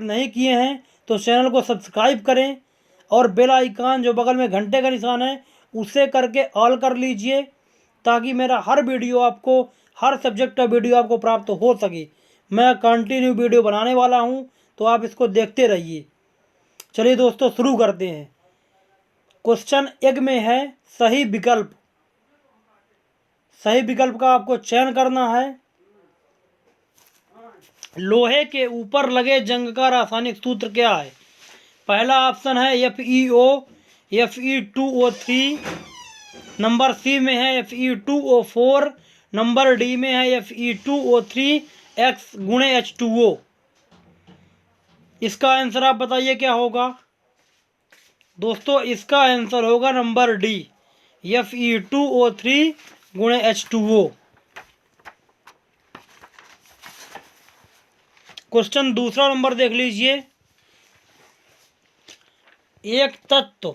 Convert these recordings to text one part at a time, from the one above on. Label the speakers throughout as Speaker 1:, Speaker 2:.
Speaker 1: नहीं किए हैं तो चैनल को सब्सक्राइब करें और बेल आइकन जो बगल में घंटे का निशान है उसे करके ऑल कर लीजिए, ताकि मेरा हर वीडियो आपको, हर सब्जेक्ट का वीडियो आपको प्राप्त हो सके। मैं कंटिन्यू वीडियो बनाने वाला हूं, तो आप इसको देखते रहिए। चलिए दोस्तों, शुरू करते हैं। क्वेश्चन 1 में है सही विकल्प। सही विकल्प का आपको चयन करना है। लोहे के ऊपर लगे जंग का रासायनिक सूत्र क्या है? पहला ऑप्शन है FeO, Fe2O3। नंबर सी में है Fe2O4। नंबर डी में है Fe2O3X गुणे H2O। इसका आंसर आप बताइए क्या होगा दोस्तों? इसका आंसर होगा नंबर डी, Fe2O3 गुणे H2O। क्वेश्चन दूसरा नंबर देख लीजिए। एक तत्व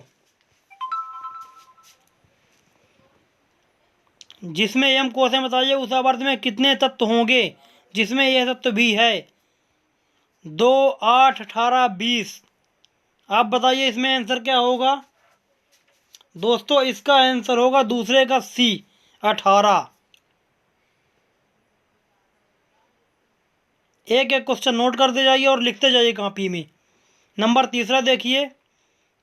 Speaker 1: जिसमें यम कोश है, बताइए उस आवर्त में कितने तत्व होंगे जिसमें यह तत्व भी है? 2, 8, 18, 20। आप बताइए इसमें आंसर क्या होगा दोस्तों? इसका आंसर होगा दूसरे का सी, 18। एक एक क्वेश्चन नोट करते जाइए और लिखते जाइए कॉपी में। नंबर तीसरा देखिए।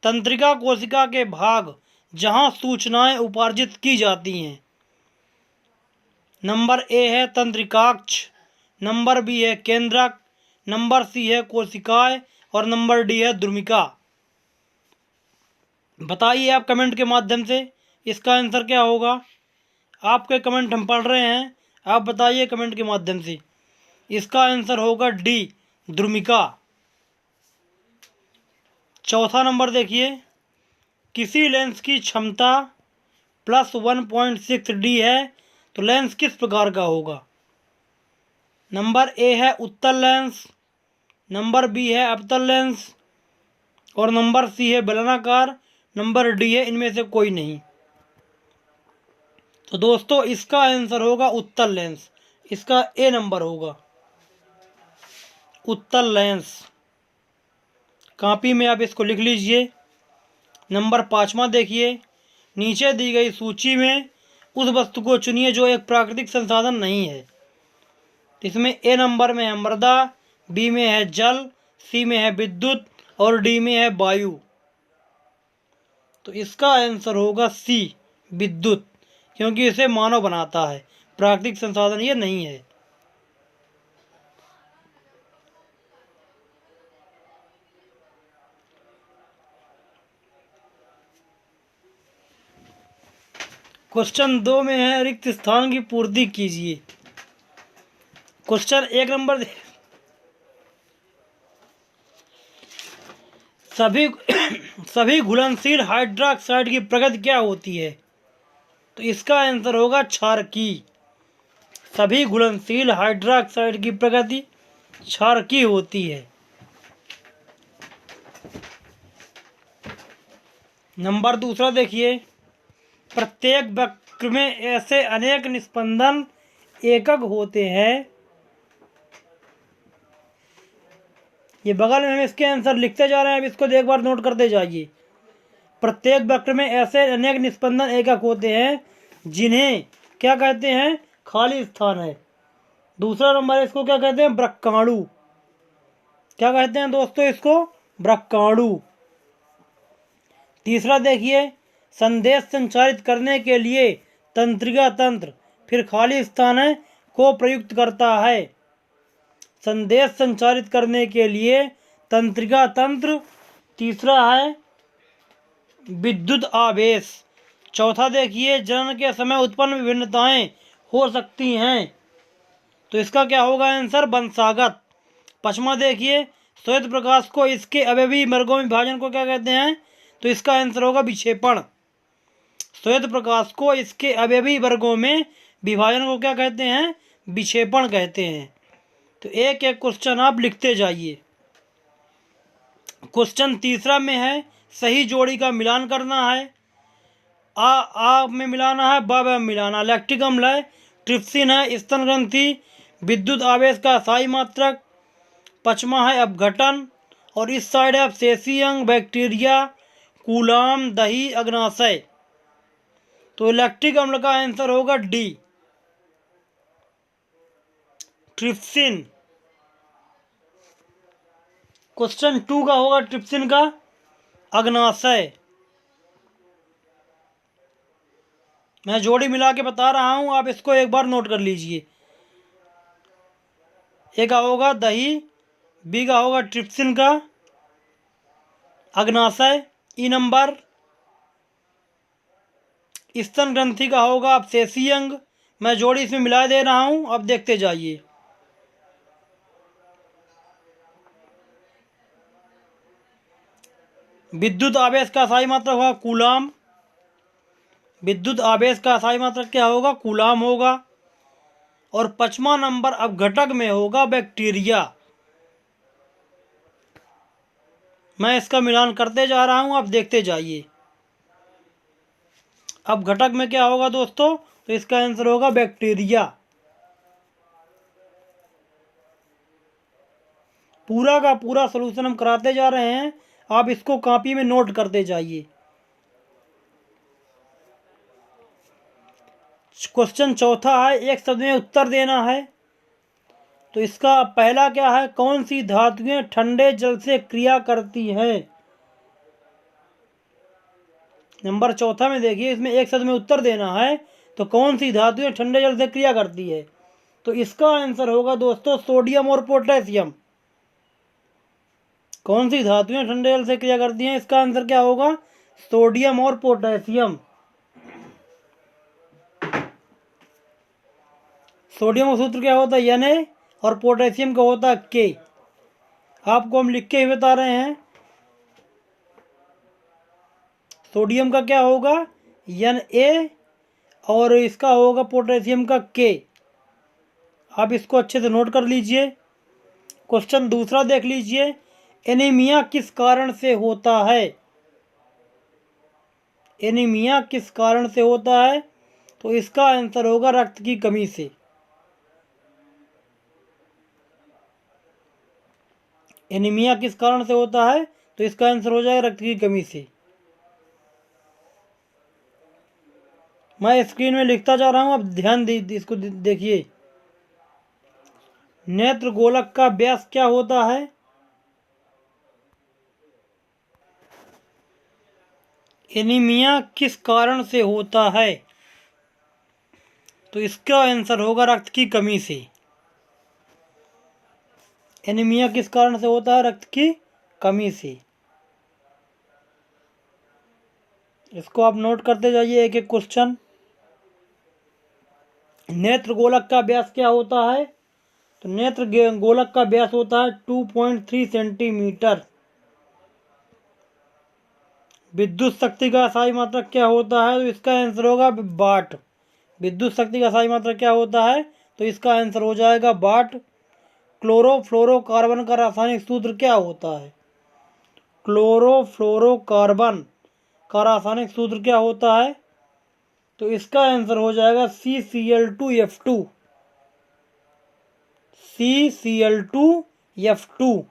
Speaker 1: तंत्रिका कोशिका के भाग जहां सूचनाएं उपार्जित की जाती हैं। नंबर ए है तंत्रिकाक्ष, नंबर बी है केंद्रक, नंबर सी है कोशिकाएं और नंबर डी है द्रुमिका। बताइए आप कमेंट के माध्यम से इसका आंसर क्या होगा। आपके कमेंट हम पढ़ रहे हैं, आप बताइए कमेंट के माध्यम से। इसका आंसर होगा डी, द्रुमिका। चौथा नंबर देखिए। किसी लेंस की क्षमता +1.6 डी है तो लेंस किस प्रकार का होगा? नंबर ए है उत्तल लेंस, नंबर बी है अवतल लेंस और नंबर सी है बेलनाकार, नंबर डी है इनमें से कोई नहीं। तो दोस्तों इसका आंसर होगा उत्तल लेंस। इसका ए नंबर होगा, उत्तल लेंस। कॉपी में आप इसको लिख लीजिए। नंबर 5वां देखिए। नीचे दी गई सूची में उस वस्तु को चुनिए जो एक प्राकृतिक संसाधन नहीं है। इसमें ए नंबर में है मृदा, बी में है जल, सी में है विद्युत और डी में है वायु। तो इसका आंसर होगा सी, विद्युत, क्योंकि इसे मानव बनाता है, प्राकृतिक संसाधन ये नहीं है। क्वेश्चन 2 में है रिक्त स्थान की पूर्ति कीजिए। Question 1 number. सभी घुलनशील हाइड्रोक्साइड की प्रगति क्या होती है? तो इसका आंसर होगा क्षारकी। सभी घुलनशील हाइड्रोक्साइड की प्रगति क्षारकी होती है। नंबर दूसरा देखिए। प्रत्येक वक्र में ऐसे अनेक निस्पंदन एकक होते हैं। ये बगल में हम इसके आंसर लिखते जा रहे हैं, अब इसको एक बार नोट करते जाइए। प्रत्येक वक्र में ऐसे अनेक निस्पंदन एकक होते हैं जिन्हें क्या कहते हैं? खाली स्थान है। दूसरा नंबर इसको क्या कहते हैं? वृक्काणु। क्या कहते हैं दोस्तों इसको? वृक्काणु। तीसरा देखिए। संदेश संचारित करने के लिए तंत्रिका तंत्र फिर खाली स्थान है को प्रयुक्त करता है। संदेश संचारित करने के लिए तंत्रिका तंत्र। तीसरा है विद्युत आवेश। चौथा देखिए। जनन के समय उत्पन्न विभिन्नताएं हो सकती हैं, तो इसका क्या होगा आंसर? वंशागत। पांचवा देखिए। श्वेत प्रकाश को इसके अवयवी वर्गों में विभाजन को क्या कहते हैं? तो इसका आंसर होगा विक्षेपण। श्वेत प्रकाश को इसके अवयवी वर्गों में विभाजन को क्या कहते हैं? विक्षेपण कहते हैं। तो एक एक क्वेश्चन आप लिखते जाइए। क्वेश्चन तीसरा में है सही जोड़ी का मिलान करना है। आ में मिलाना है, बा में मिलाना। लैक्टिक अम्ल है, ट्रिप्सिन है, स्तन ग्रंथि, विद्युत आवेश का स्थायी मात्रक, पचमा है अपघटन, और इस साइड है अवशेषी अंग, बैक्टीरिया, कूलाम, दही, अग्नाशय। तो लैक्टिक अम्ल का आंसर होगा डी, ट्रिप्सिन। क्वेश्चन 2 का होगा ट्रिप्सिन का अग्नाशय। मैं जोड़ी मिला के बता रहा हूं, आप इसको एक बार नोट कर लीजिए। ए का होगा दही, बी का होगा ट्रिप्सिन का अग्नाशय, ई नंबर स्तन ग्रंथि का होगा अवशेषी अंग। मैं जोड़ी इसमें मिला दे रहा हूं, अब देखते जाइए। विद्युत आवेश का सही मात्रक होगा कूलाम। विद्युत आवेश का सही मात्रक क्या होगा? कूलाम होगा। और पचमा नंबर अपघटक में होगा बैक्टीरिया। मैं इसका मिलान करते जा रहा हूं, आप देखते जाइए। अपघटक में क्या होगा दोस्तों? तो इसका आंसर होगा बैक्टीरिया। पूरा का पूरा सॉल्यूशन हम कराते जा रहे हैं, आप इसको कॉपी में नोट करते जाइए। क्वेश्चन चौथा है, एक शब्द में उत्तर देना है। तो इसका पहला क्या है? कौन सी धातुएं ठंडे जल से क्रिया करती हैं? नंबर चौथा में देखिए, इसमें एक शब्द में उत्तर देना है। तो कौन सी धातुएं ठंडे जल से क्रिया करती है? तो इसका आंसर होगा दोस्तों सोडियम और पोटेशियम। कौन सी धातुएं ठंडे जल से क्रिया करती हैं? इसका आंसर क्या होगा? सोडियम और पोटेशियम। सोडियम का सूत्र क्या होता है? Na, और पोटेशियम का होता है K। आपको हम लिख के ही बता रहे हैं। सोडियम का क्या होगा? Na, और इसका होगा पोटेशियम का K। आप इसको अच्छे से नोट कर लीजिए। क्वेश्चन दूसरा देख लीजिए, एनीमिया किस कारण से होता है? एनीमिया किस कारण से होता है? तो इसका आंसर होगा रक्त की कमी से। एनीमिया किस कारण से होता है? तो इसका आंसर हो जाएगा रक्त की कमी से। मैं स्क्रीन में लिखता जा रहा हूं, अब ध्यान इसको देखिए। नेत्र गोलक का व्यास क्या होता है? एनीमिया किस कारण से होता है? तो इसका आंसर होगा रक्त की कमी से। एनीमिया किस कारण से होता है? रक्त की कमी से। इसको आप नोट करते जाइए एक एक क्वेश्चन। नेत्र गोलक का व्यास क्या होता है? तो नेत्र गोलक का व्यास होता है 2.3 सेंटीमीटर। विद्युत शक्ति का सही मात्रक क्या होता है? तो इसका आंसर होगा वाट। विद्युत शक्ति का सही मात्रक क्या होता है? तो इसका आंसर हो जाएगा वाट। क्लोरोफ्लोरोकार्बन का रासायनिक सूत्र क्या होता है? क्लोरोफ्लोरोकार्बन का रासायनिक सूत्र क्या होता है? तो इसका आंसर हो जाएगा CCl2F2। CCl2F2।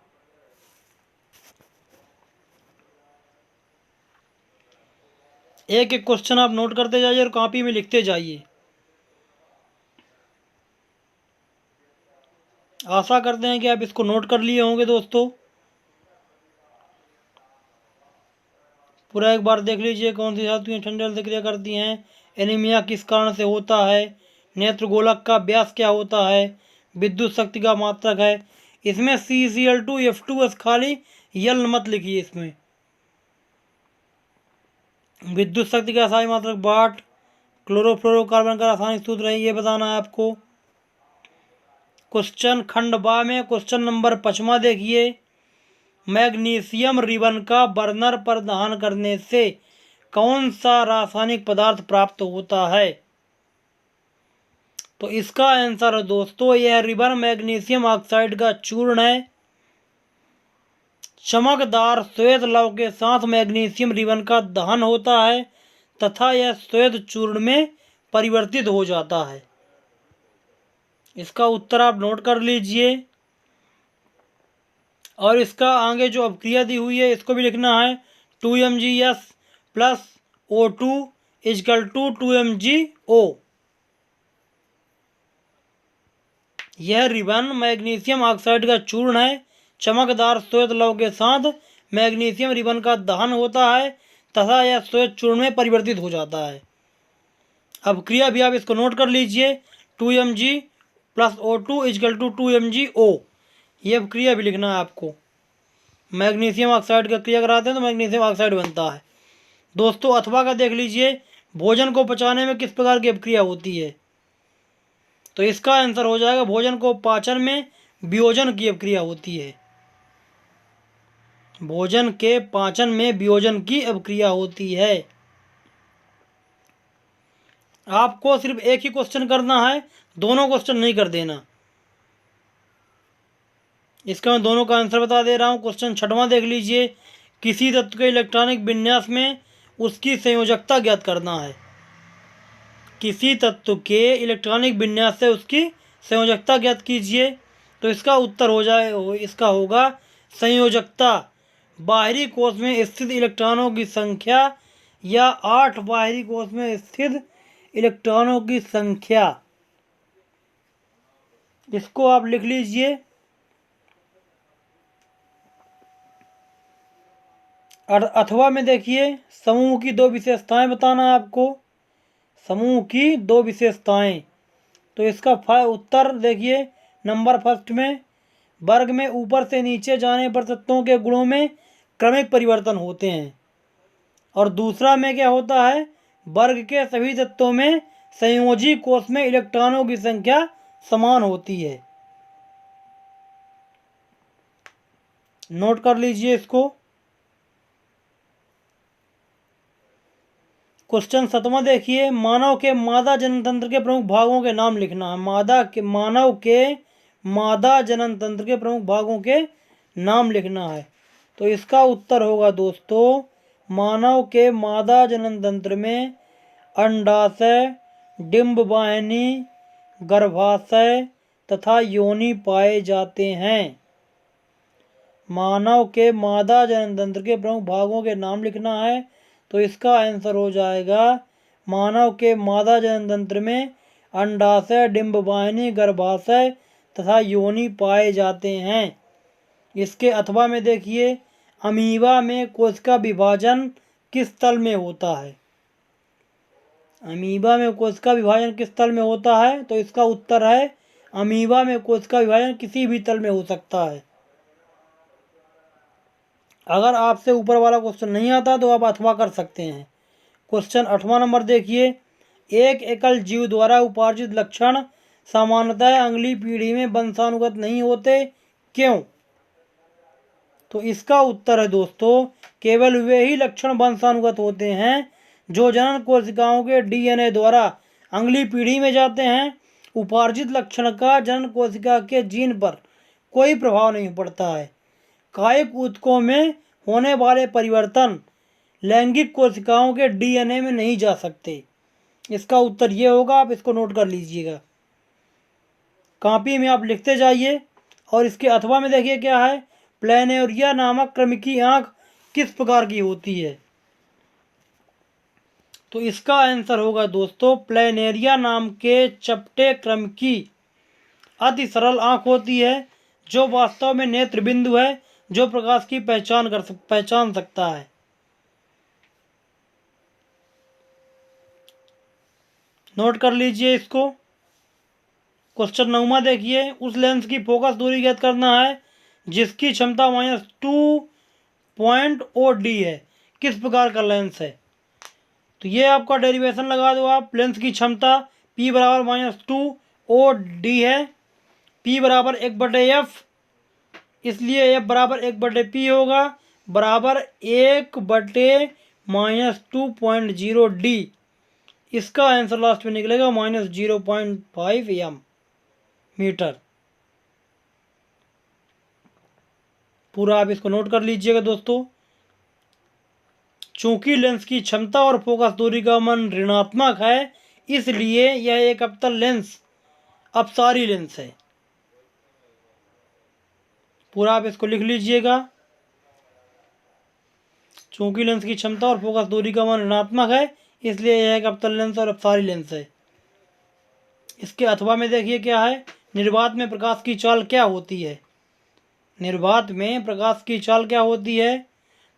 Speaker 1: एक एक क्वेश्चन आप नोट करते जाइए और कॉपी में लिखते जाइए। आशा करते हैं कि आप इसको नोट कर लिए होंगे दोस्तों। पूरा एक बार देख लीजिए, कौन सी धातुएं ठंडे जल से क्रिया करती हैं, एनीमिया किस कारण से होता है, नेत्र गोलक का व्यास क्या होता है, विद्युत शक्ति का मात्रक है। इसमें CCl2F2 बस खाली यल मत लिखिए। इसमें विद्युत शक्ति का सही मात्रक वाट, क्लोरोफ्लोरोकार्बन का रासायनिक सूत्र है, ये बताना है आपको। क्वेश्चन खंड बा में क्वेश्चन नंबर 5वां देखिए, मैग्नीशियम रिबन का बर्नर पर दहन करने से कौन सा रासायनिक पदार्थ प्राप्त होता है? तो इसका आंसर है दोस्तों, यह रिबन मैग्नीशियम ऑक्साइड का चूर्ण है। चमकदार श्वेत लव के साथ मैग्नीशियम रिबन का दहन होता है तथा यह श्वेत चूर्ण में परिवर्तित हो जाता है। इसका उत्तर आप नोट कर लीजिए। और इसका आगे जो अपक्रिया दी हुई है इसको भी लिखना है 2mgS plus O2 is equal to 2mgO। यह रिबन मैग्नीशियम ऑक्साइड का चूर्ण है। चमकदार श्वेत लौह के साथ मैग्नीशियम रिबन का दहन होता है तथा यह श्वेत चूर्ण में परिवर्तित हो जाता है। अब क्रिया भी आप इसको नोट कर लीजिए 2mg plus O2 is equal to 2mgO। ये अब क्रिया भी लिखना है आपको। मैग्नीशियम ऑक्साइड का क्रिया कराते हैं तो मैग्नीशियम ऑक्साइड बनता है। दोस्तों अथवा का देख लीजिए, भोजन को पचाने में किस प्रकार की अपक्रिया होती है, तो इसका आंसर हो जाएगा भोजन को पाचन में वियोजन की अपक्रिया होती है। भोजन के पाचन में वियोजन की अपक्रिया होती है। आपको सिर्फ एक ही क्वेश्चन करना है, दोनों क्वेश्चन नहीं कर देना। इसका मैं दोनों का आंसर बता दे रहा हूँ। क्वेश्चन 6वां देख लीजिए, किसी तत्व के इलेक्ट्रॉनिक विन्यास में उसकी संयोजकता ज्ञात करना है। किसी तत्व के इलेक्ट्रॉनिक विन्यास से उसकी संयोजकता ज्ञात कीजिए। तो इसका उत्तर इसका होगा संयोजकता बाहरी कोश में स्थित इलेक्ट्रॉनों की संख्या या 8 बाहरी कोश में स्थित इलेक्ट्रॉनों की संख्या। इसको आप लिख लीजिए। और अथवा में देखिए, समूह की 2 विशेषताएं बताना है आपको। समूह की 2 विशेषताएं। तो इसका उत्तर देखिए, नंबर फर्स्ट में वर्ग में ऊपर से नीचे जाने पर तत्वों के गुणों में क्रमिक परिवर्तन होते हैं। और दूसरा में क्या होता है, वर्ग के सभी तत्वों में संयोजी कोश में इलेक्ट्रॉनों की संख्या समान होती है। नोट कर लीजिए इसको। क्वेश्चन 7वां देखिए, मानव के मादा जननतंत्र के प्रमुख भागों के नाम लिखना है। मानव के मादा जननतंत्र के प्रमुख भागों के नाम लिखना है। तो इसका उत्तर होगा दोस्तों, मानव के मादा जननतंत्र में अंडाशय, डिंबवाहिनी, गर्भाशय तथा योनि पाए जाते हैं। मानव के मादा जननतंत्र के प्रमुख भागों के नाम लिखना है। तो इसका आंसर हो जाएगा, मानव के मादा जननतंत्र में अंडाशय, डिंबवाहिनी, गर्भाशय तथा योनि पाए जाते हैं। इसके अथवा में देखिए, अमीबा में कोशिका विभाजन किस तल में होता है। अमीबा में कोशिका विभाजन किस तल में होता है, तो इसका उत्तर है, अमीबा में कोशिका विभाजन किसी भी तल में हो सकता है। अगर आपसे ऊपर वाला क्वेश्चन नहीं आता तो आप अथवा कर सकते हैं। क्वेश्चन 8वां नंबर देखिए, एक एकल जीव द्वारा उपार्जित लक्षण सामान्यतः अगली पीढ़ी में वंशानुगत नहीं होते, क्यों? तो इसका उत्तर है दोस्तों, केवल वे ही लक्षण वंशानुगत होते हैं जो जनन कोशिकाओं के डीएनए द्वारा अगली पीढ़ी में जाते हैं। उपार्जित लक्षण का जनन कोशिका के जीन पर कोई प्रभाव नहीं पड़ता है। कायिक ऊतकों में होने वाले परिवर्तन लैंगिक कोशिकाओं के डीएनए में नहीं जा सकते। इसका उत्तर ये होगा, आप इसको नोट कर लीजिएगा, कॉपी में आप लिखते जाइए। और इसके अथवा में देखिए क्या है, प्लेनेरिया नामक क्रमिकी आँख किस प्रकार की होती है। तो इसका आंसर होगा दोस्तों, प्लेनेरिया नाम के चपटे क्रमिकी अति सरल आँख होती है जो वास्तव में नेत्र बिंदु है जो प्रकाश की पहचान सकता है। नोट कर लीजिए इसको। क्वेश्चन 9वां देखिए, उस लेंस की फोकस दूरी ज्ञात करना है जिसकी क्षमता -2.0D है। किस प्रकार का लेंस है, तो ये आपका डेरिवेशन लगा दो आप। लेंस की क्षमता P बराबर -2OD है। P बराबर 1/F, इसलिए F बराबर 1/P होगा, बराबर 1/-2.0D। इसका आंसर लास्ट में निकलेगा -0.5 मीटर। पूरा आप इसको नोट कर लीजिएगा दोस्तों। चूंकि लेंस की क्षमता और फोकस दूरी का मान ऋणात्मक है, इसलिए यह एक अवतल लेंस अपसारी लेंस है। पूरा आप इसको लिख लीजिएगा। चूंकि लेंस की क्षमता और फोकस दूरी का मान ऋणात्मक है, इसलिए यह एक अवतल लेंस और अपसारी लेंस है। इसके अथवा में देखिए क्या है, निर्वात में प्रकाश की चाल क्या होती है। निर्वात में प्रकाश की चाल क्या होती है,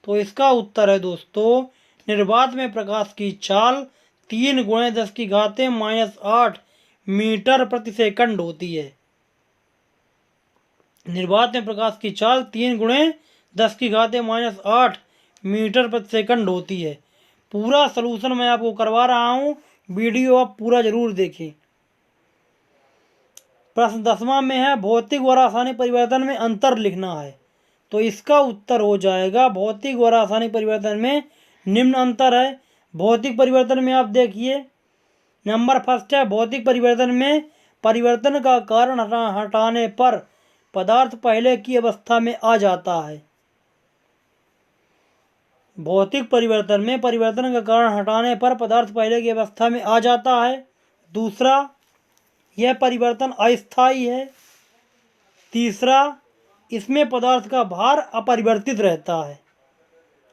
Speaker 1: तो इसका उत्तर है दोस्तों, निर्वात में प्रकाश की चाल 3 × 10⁻⁸ मीटर प्रति सेकंड होती है। निर्वात में प्रकाश की चाल 3 × 10⁻⁸ मीटर प्रति सेकंड होती है। पूरा सलूशन मैं आपको करवा रहा हूँ, वीडियो आप पूरा जरूर देखें। प्रश्न 10वां में है, भौतिक व रासायनिक परिवर्तन में अंतर लिखना है। तो इसका उत्तर हो जाएगा, भौतिक व रासायनिक परिवर्तन में निम्न अंतर है। भौतिक परिवर्तन में आप देखिए, नंबर फर्स्ट है, भौतिक परिवर्तन में परिवर्तन का कारण हटाने पर पदार्थ पहले की अवस्था में आ जाता है। भौतिक परिवर्तन में परिवर्तन का कारण हटाने पर पदार्थ पहले की अवस्था में आ जाता है। दूसरा, यह परिवर्तन अस्थायी है। तीसरा, इसमें पदार्थ का भार अपरिवर्तित रहता है।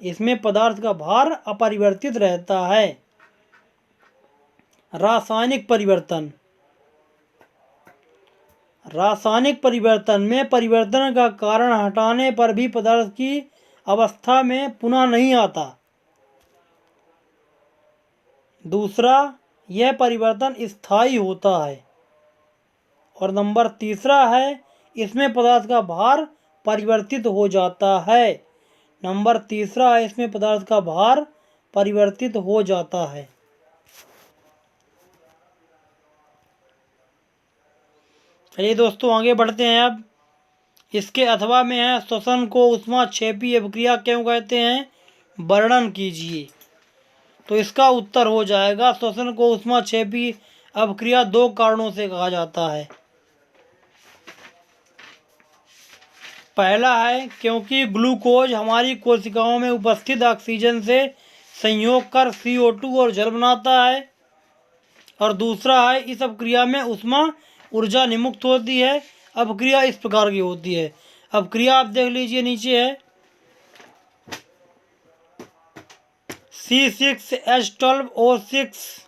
Speaker 1: इसमें पदार्थ का भार अपरिवर्तित रहता है। रासायनिक परिवर्तन, रासायनिक परिवर्तन में परिवर्तन का कारण हटाने पर भी पदार्थ की अवस्था में पुनः नहीं आता। दूसरा, यह परिवर्तन स्थायी होता है। और नंबर तीसरा है, इसमें पदार्थ का भार परिवर्तित हो जाता है। नंबर तीसरा है, इसमें पदार्थ का भार परिवर्तित हो जाता है। चलिए दोस्तों आगे बढ़ते हैं। अब इसके अथवा में है, श्वसन को ऊष्माक्षेपी अभिक्रिया क्यों कहते हैं, वर्णन कीजिए। तो इसका उत्तर हो जाएगा, श्वसन को ऊष्माक्षेपी अभिक्रिया 2 कारणों से कहा जाता है। पहला है, क्योंकि ग्लूकोज हमारी कोशिकाओं में उपस्थित ऑक्सीजन से संयोग कर CO2 और जल बनाता है। और दूसरा है, इस अभिक्रिया में ऊष्मा ऊर्जा निर्मुक्त होती है। अभिक्रिया इस प्रकार की होती है। अभिक्रिया आप देख लीजिए, नीचे है C6H12O6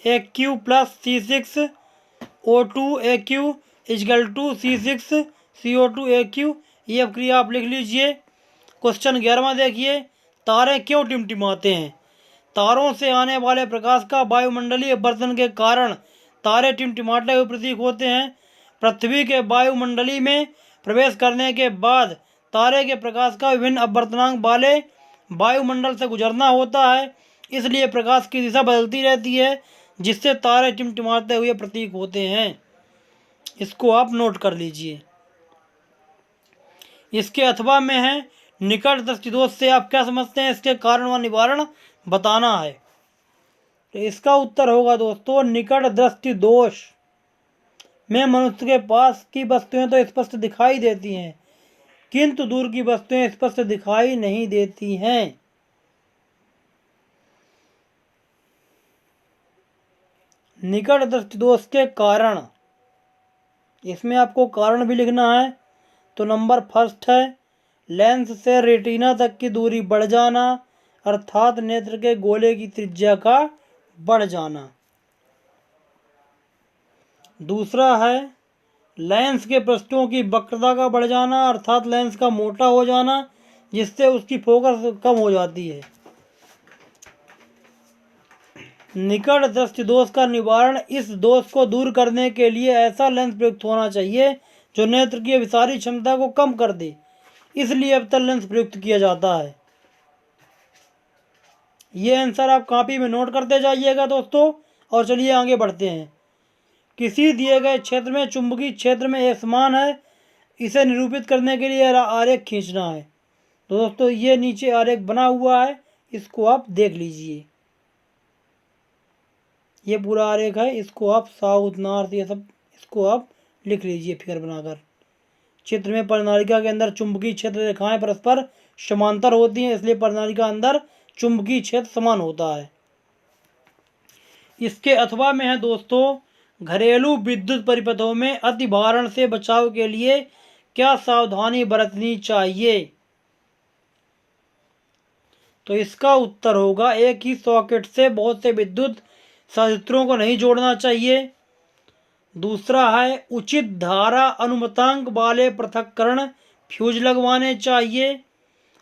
Speaker 1: AQ + C6O2 AQ = C6CO2 AQ। ये अभिक्रिया आप लिख लीजिए। क्वेश्चन 11वां देखिए, तारे क्यों टिमटिमाते हैं। तारों से आने वाले प्रकाश का वायुमंडलीय अपवर्तन के कारण तारे टिमटिमाते हुए प्रतीत होते हैं। पृथ्वी के वायुमंडली में प्रवेश करने के बाद तारे के प्रकाश का विभिन्न अपवर्तनांक वाले वायुमंडल से गुजरना होता है, इसलिए प्रकाश की दिशा बदलती रहती है, जिससे तारे टिमटिमाते हुए प्रतीत होते हैं। इसको आप नोट कर लीजिए। इसके अथवा में है, निकट दृष्टि दोष से आप क्या समझते हैं, इसके कारण व निवारण बताना है। तो इसका उत्तर होगा दोस्तों, निकट दृष्टि दोष में मनुष्य के पास की वस्तुएं तो स्पष्ट दिखाई देती हैं, किंतु दूर की वस्तुएं स्पष्ट दिखाई नहीं देती हैं। निकट दृष्टि दोष के कारण, इसमें आपको कारण भी लिखना है। तो नंबर फर्स्ट है, लेंस से रेटिना तक की दूरी बढ़ जाना, अर्थात नेत्र के गोले की त्रिज्या का बढ़ जाना। दूसरा है, लेंस के पृष्ठों की वक्रता का बढ़ जाना, अर्थात लेंस का मोटा हो जाना, जिससे उसकी फोकस कम हो जाती है। निकट दृष्टि दोष का निवारण, इस दोष को दूर करने के लिए ऐसा लेंस प्रयुक्त होना चाहिए जो नेत्र की अभिसारी क्षमता को कम कर दे, इसलिए अवतल लेंस प्रयुक्त किया जाता है। ये आंसर आप कॉपी में नोट करते जाइएगा दोस्तों। और चलिए आगे बढ़ते हैं। किसी दिए गए क्षेत्र में चुंबकीय क्षेत्र में एक समान है, इसे निरूपित करने के लिए आरेख खींचना है। तो दोस्तों ये नीचे आरेख बना हुआ है, इसको आप देख लीजिए। ये पूरा आरेख है, इसको आप साउथ नॉर्थ ये सब इसको आप लिख लीजिए फिगर बनाकर। चित्र में प्रणालिका के अंदर चुंबकीय क्षेत्र रेखाएं परस्पर समांतर होती हैं, इसलिए प्रणालिका अंदर चुंबकीय क्षेत्र समान होता है। इसके अथवा में है दोस्तों, घरेलू विद्युत परिपथों में अतिभारण से बचाव के लिए क्या सावधानी बरतनी चाहिए? तो इसका उत्तर होगा एक ही सॉकेट से बहुत से विद्युत संयंत्रों को नहीं जोड़ना चाहिए। दूसरा है उचित धारा अनुमतांक वाले पृथक्करण फ्यूज लगवाने चाहिए।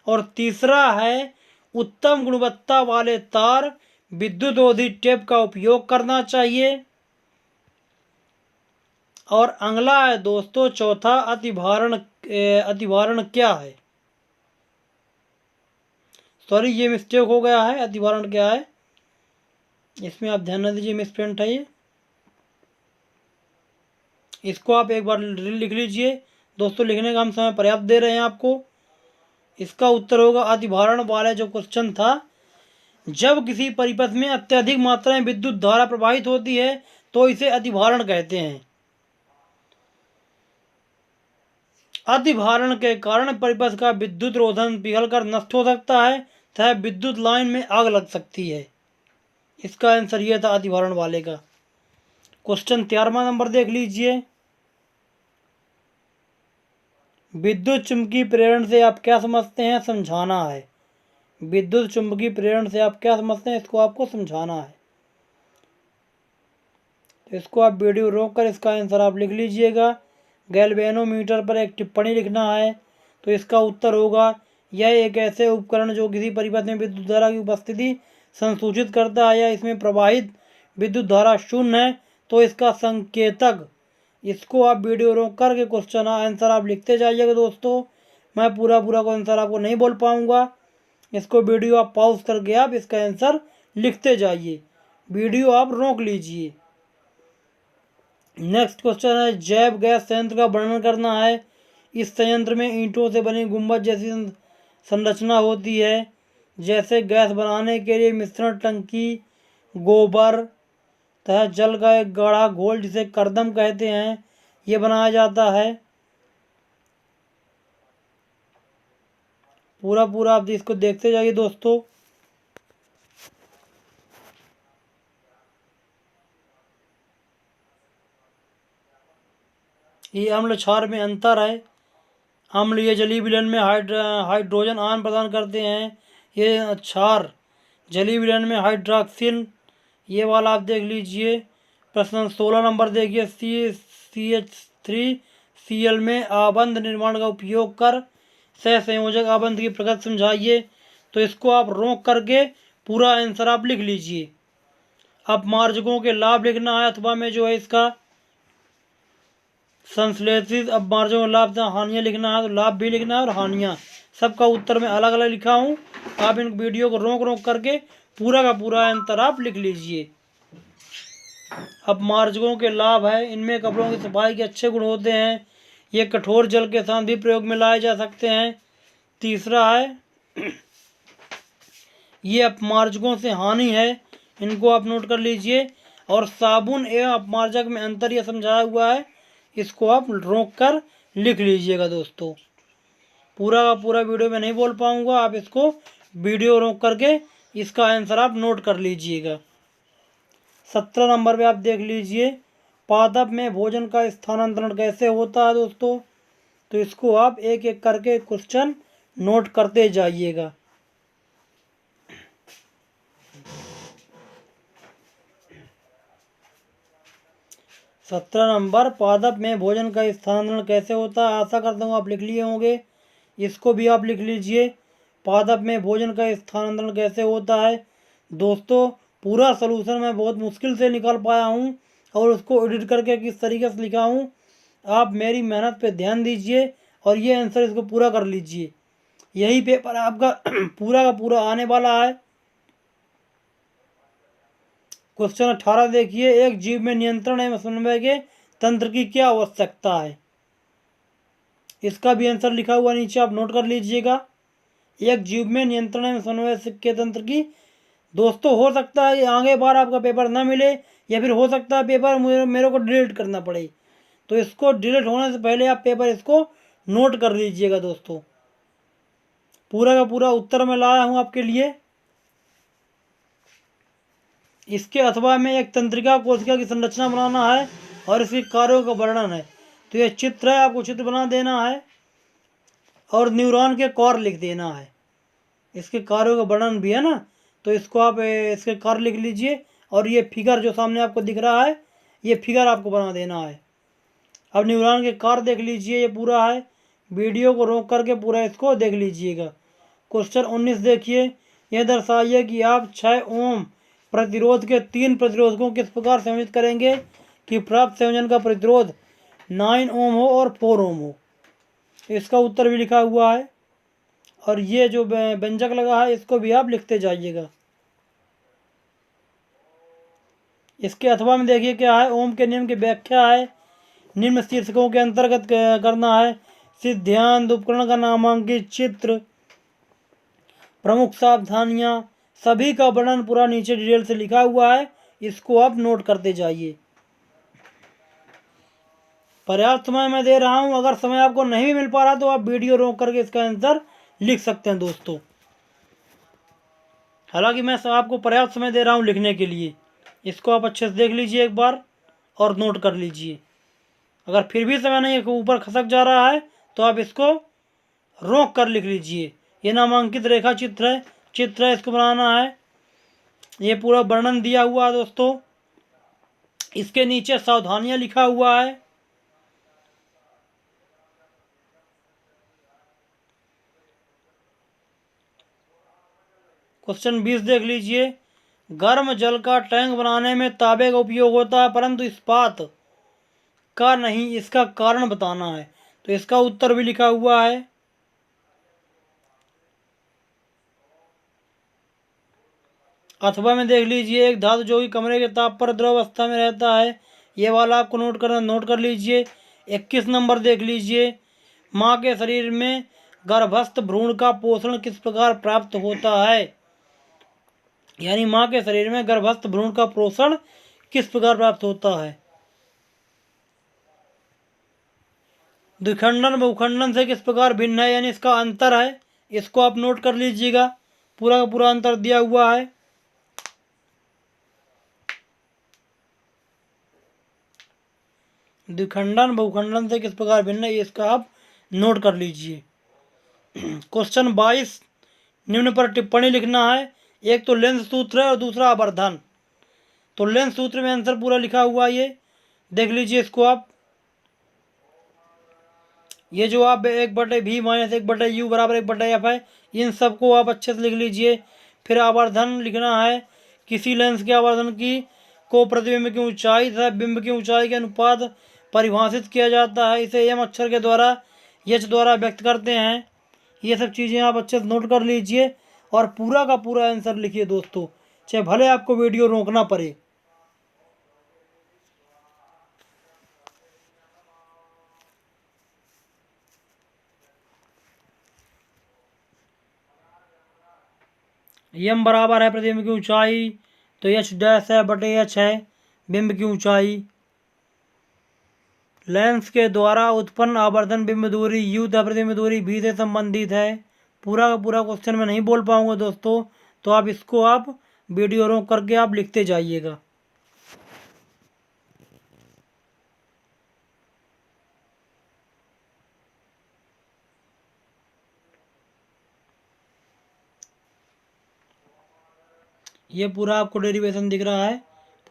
Speaker 1: और तीसरा है उत्तम गुणवत्ता वाले तार विद्युत रोधी टेप का उपयोग करना चाहिए। और अगला है दोस्तों चौथा, अतिभारण क्या है? सॉरी, ये मिस्टेक हो गया है। अतिभारण क्या है, इसमें आप ध्यान न दीजिए, मिसप्रिंट है ये। इसको आप एक बार लिख लीजिए दोस्तों, लिखने का हम समय पर्याप्त दे रहे हैं आपको। इसका उत्तर होगा अतिभारण वाला जो क्वेश्चन था, जब किसी परिपथ में अत्यधिक मात्रा में विद्युत धारा प्रवाहित होती है तो इसे अतिभारण कहते हैं। अतिभारण के कारण परिपथ का विद्युत रोधन पिघलकर नष्ट हो सकता है तथा विद्युत लाइन में आग लग सकती है। इसका आंसर यह था अतिभारण वाले का। क्वेश्चन 13वां नंबर देख लीजिए। विद्युत चुंबकीय प्रेरण से आप क्या समझते हैं, समझाना है। विद्युत चुंबकीय प्रेरण से आप क्या समझते हैं, इसको आपको समझाना है। तो इसको आप वीडियो रोक कर इसका आंसर आप लिख लीजिएगा। गैल्वेनोमीटर पर एक टिप्पणी लिखना है। तो इसका उत्तर होगा यह एक ऐसे उपकरण जो किसी परिपथ में विद्युत धारा की उपस्थिति संसूचित करता है या इसमें प्रवाहित विद्युत धारा शून्य है तो इसका संकेतक। इसको आप वीडियो रोक करके क्वेश्चन आंसर आप लिखते जाइएगा दोस्तों। मैं पूरा को आंसर आपको नहीं बोल पाऊंगा। इसको वीडियो आप पॉज करके आप इसका आंसर लिखते जाइए। वीडियो आप रोक लीजिए। नेक्स्ट क्वेश्चन है जैव गैस संयंत्र का वर्णन करना है। इस संयंत्र में ईंटों से बनी गुंबद जैसी संरचना होती है। जैसे गैस बनाने के लिए मिश्रण टंकी, गोबर तथा जल का एक गाढ़ा घोल जिसे करदम कहते हैं, ये बनाया जाता है। पूरा आप इसको देखते जाइए दोस्तों। ये अम्ल क्षार में अंतर है। अम्ल ये जलीय विलयन में हाइड्रोजन आयन प्रदान करते हैं। ये क्षार जलीय विलयन में हाइड्रॉक्सिल। ये वाला आप देख लीजिए। प्रश्न 16 नंबर देखिए। CH3Cl में आबंध निर्माण का उपयोग कर सहसंयोजक आबंध की प्रकृति समझाइए। तो इसको आप रोक करके पूरा आंसर आप लिख लीजिए। अपमार्जकों के लाभ लिखना है अथवा में जो है इसका संश्लेषित अपमार्जकों का लाभ, हानियाँ लिखना है तो लाभ भी लिखना है और हानियाँ सबका उत्तर में अलग अलग लिखा हूँ। आप इन वीडियो को रोक करके पूरा का पूरा आंसर आप लिख लीजिए। अपमार्जकों के लाभ है, इनमें कपड़ों की सफाई के अच्छे गुण होते हैं। ये कठोर जल के साथ भी प्रयोग में लाए जा सकते हैं। तीसरा है ये अपमार्जकों से हानि है, इनको आप नोट कर लीजिए। और साबुन एवं अपमार्जक में अंतर यह समझाया हुआ है, इसको आप रोक कर लिख लीजिएगा दोस्तों। पूरा का पूरा वीडियो में नहीं बोल पाऊंगा, आप इसको वीडियो रोक करके इसका आंसर आप नोट कर लीजिएगा। 17 नंबर पे आप देख लीजिए पादप में भोजन का स्थानांतरण कैसे होता है दोस्तों। तो इसको आप एक एक करके क्वेश्चन नोट करते जाइएगा। सत्रह नंबर पादप में भोजन का स्थानांतरण कैसे होता है, आशा करता हूँ आप लिख लिए होंगे। इसको भी आप लिख लीजिए। पादप में भोजन का स्थानांतरण कैसे होता है दोस्तों। पूरा सलूशन मैं बहुत मुश्किल से निकाल पाया हूँ और उसको एडिट करके किस तरीके से लिखा हूँ। आप मेरी मेहनत पे ध्यान दीजिए और ये आंसर इसको पूरा कर लीजिए। यही पेपर आपका पूरा का पूरा आने वाला है। क्वेश्चन 18 देखिए एक जीव में नियंत्रण एवं समन्वय के तंत्र की क्या आवश्यकता है। इसका भी आंसर लिखा हुआ नीचे आप नोट कर लीजिएगा। एक जीव में नियंत्रण एवं समन्वय के तंत्र की दोस्तों हो सकता है आगे बार आपका पेपर ना मिले या फिर हो सकता है पेपर मेरे को डिलीट करना पड़े। तो इसको डिलीट होने से पहले आप पेपर इसको नोट कर लीजिएगा दोस्तों। पूरा का पूरा उत्तर मैं लाया हूँ आपके लिए। इसके अथवा में एक तंत्रिका कोशिका की संरचना बनाना है और इसके कार्यों का वर्णन है। तो ये चित्र है, आपको चित्र बना देना है और न्यूरॉन के कार्य लिख देना है। इसके कार्यों का वर्णन भी है ना, तो इसको आप इसके कार्य लिख लीजिए। और ये फिगर जो सामने आपको दिख रहा है, ये फिगर आपको बना देना है। अब न्यूरॉन के कार्य देख लीजिए, ये पूरा है। वीडियो को रोक करके पूरा इसको देख लीजिएगा। क्वेश्चन 19 देखिए, यह दर्शाइए कि आप 6 ओम प्रतिरोध के 3 प्रतिरोधकों किस प्रकार संयोजित करेंगे कि प्राप्त संयोजन का प्रतिरोध 9 ओम हो और 4 ओम हो। इसका उत्तर भी लिखा हुआ है। और ये जो व्यंजक लगा है इसको भी आप लिखते जाइएगा। इसके अथवा में देखिए क्या है, ओम के नियम की व्याख्या है, निम्न शीर्षकों के अंतर्गत करना है। सिद्धांत, उपकरण का नामांकित, चित्र, प्रमुख सावधानियां, सभी का वर्णन पूरा नीचे डिटेल से लिखा हुआ है। इसको आप नोट करते जाइए। पर्याप्त समय मैं दे रहा हूं, अगर समय आपको नहीं भी मिल पा रहा तो आप वीडियो रोक करके इसका आंसर लिख सकते हैं दोस्तों। हालांकि मैं आपको पर्याप्त समय दे रहा हूं लिखने के लिए। इसको आप अच्छे से देख लीजिए एक बार और नोट कर लीजिए। अगर फिर भी समय नहीं ऊपर खसक जा रहा है तो आप इसको रोक कर लिख लीजिए। ये नामांकित रेखा चित्र है, इसको बनाना है। ये पूरा वर्णन दिया हुआ है दोस्तों। इसके नीचे सावधानियां लिखा हुआ है। क्वेश्चन 20 देख लीजिए, गर्म जल का टैंक बनाने में तांबे का उपयोग होता है परंतु इस्पात का नहीं, इसका कारण बताना है। तो इसका उत्तर भी लिखा हुआ है। अथवा में देख लीजिए, एक धातु जो कि कमरे के ताप पर द्रव अवस्था में रहता है, ये वाला आपको नोट कर लीजिए। 21 नंबर देख लीजिए, माँ के शरीर में गर्भस्थ भ्रूण का पोषण किस प्रकार प्राप्त होता है। यानी माँ के शरीर में गर्भस्थ भ्रूण का पोषण किस प्रकार प्राप्त होता है। द्विखंडन बहुखंडन से किस प्रकार भिन्न है, यानी इसका अंतर है। इसको आप नोट कर लीजिएगा, पूरा का पूरा अंतर दिया हुआ है। द्विखंडन बहुखंडन से किस प्रकार भिन्न है, इसका आप नोट कर लीजिए। क्वेश्चन 22, निम्न पर टिप्पणी लिखना है। एक तो लेंस सूत्र है और दूसरा आवर्धन। तो लेंस सूत्र में आंसर पूरा लिखा हुआ है, ये देख लीजिए इसको आप। ये जो आप 1/v माइनस 1/u बराबर 1/f है, इन सबको आप अच्छे से लिख लीजिए। फिर आवर्धन लिखना है। किसी लेंस के आवर्धन की को प्रतिबिंब की ऊंचाई तथा बिंब की ऊंचाई के अनुपात परिभाषित किया जाता है। इसे एम अक्षर के द्वारा एच द्वारा व्यक्त करते हैं। ये सब चीज़ें आप अच्छे से नोट कर लीजिए और पूरा का पूरा आंसर लिखिए दोस्तों, चाहे भले आपको वीडियो रोकना पड़े। एम बराबर है प्रतिबिंब की ऊंचाई, तो एच डैश है बटे एच है बिंब की ऊंचाई। लेंस के द्वारा उत्पन्न आवर्धन बिंब दूरी यू तथा प्रतिबिंब दूरी भी से संबंधित है। पूरा का पूरा क्वेश्चन मैं नहीं बोल पाऊंगा दोस्तों, तो आप इसको आप वीडियो रोक करके आप लिखते जाइएगा। ये पूरा आपको डेरिवेशन दिख रहा है,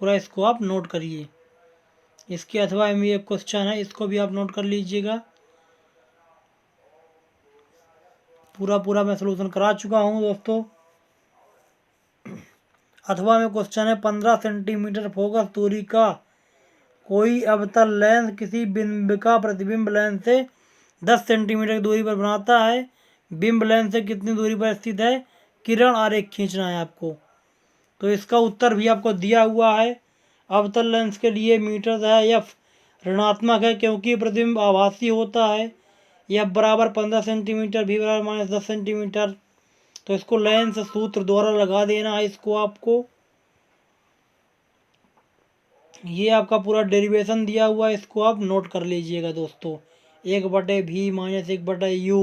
Speaker 1: पूरा इसको आप नोट करिए। इसके अथवा में एक क्वेश्चन है, इसको भी आप नोट कर लीजिएगा। पूरा मैं सलूशन करा चुका हूँ दोस्तों। अथवा में क्वेश्चन है, 15 सेंटीमीटर फोकस दूरी का कोई अवतल लेंस किसी बिंब का प्रतिबिंब लेंस से 10 सेंटीमीटर की दूरी पर बनाता है। बिंब लेंस से कितनी दूरी पर स्थित है, किरण आरेख खींचना है आपको। तो इसका उत्तर भी आपको दिया हुआ है। अवतल लेंस के लिए मीटर है, एफ ऋणात्मक है क्योंकि प्रतिबिंब आभासी होता है। एफ बराबर 15 सेंटीमीटर, भी बराबर माइनस 10 सेंटीमीटर। तो इसको लेंस सूत्र द्वारा लगा देना है इसको आपको। ये आपका पूरा डेरिवेशन दिया हुआ है, इसको आप नोट कर लीजिएगा दोस्तों। 1/v माइनस 1/u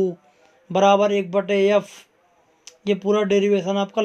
Speaker 1: बराबर 1/f, ये पूरा डेरिवेशन आपका